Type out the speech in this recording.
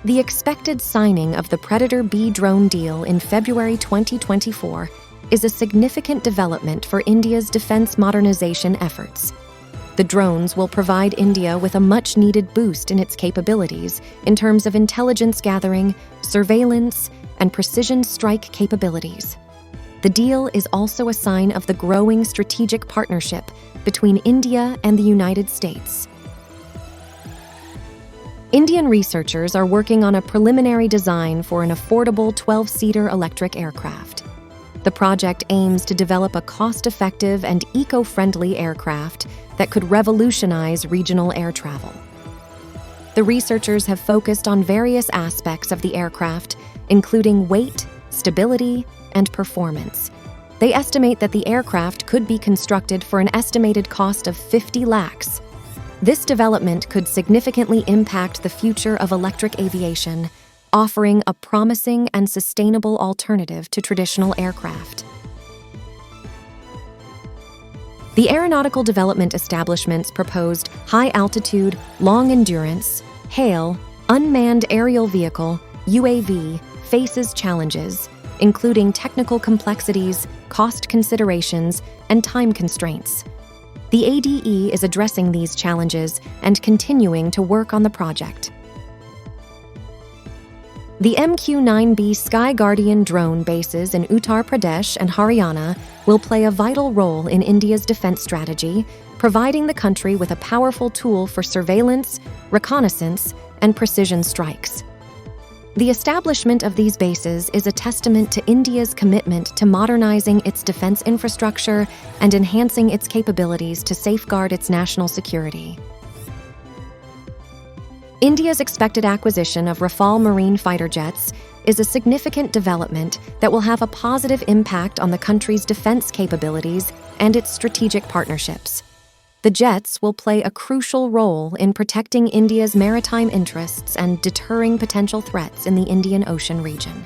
The expected signing of the Predator B drone deal in February 2024 is a significant development for India's defense modernization efforts. The drones will provide India with a much-needed boost in its capabilities in terms of intelligence gathering, surveillance, and precision strike capabilities. The deal is also a sign of the growing strategic partnership between India and the United States. Indian researchers are working on a preliminary design for an affordable 12-seater electric aircraft. The project aims to develop a cost-effective and eco-friendly aircraft that could revolutionize regional air travel. The researchers have focused on various aspects of the aircraft, including weight, stability, and performance. They estimate that the aircraft could be constructed for an estimated cost of 50 lakhs. This development could significantly impact the future of electric aviation, offering a promising and sustainable alternative to traditional aircraft. The Aeronautical Development Establishment's proposed high-altitude, long-endurance, HALE, unmanned aerial vehicle, UAV, faces challenges, including technical complexities, cost considerations, and time constraints. The ADE is addressing these challenges and continuing to work on the project. The MQ-9B SkyGuardian drone bases in Uttar Pradesh and Haryana will play a vital role in India's defense strategy, providing the country with a powerful tool for surveillance, reconnaissance, and precision strikes. The establishment of these bases is a testament to India's commitment to modernizing its defense infrastructure and enhancing its capabilities to safeguard its national security. India's expected acquisition of Rafale marine fighter jets is a significant development that will have a positive impact on the country's defense capabilities and its strategic partnerships. The jets will play a crucial role in protecting India's maritime interests and deterring potential threats in the Indian Ocean region.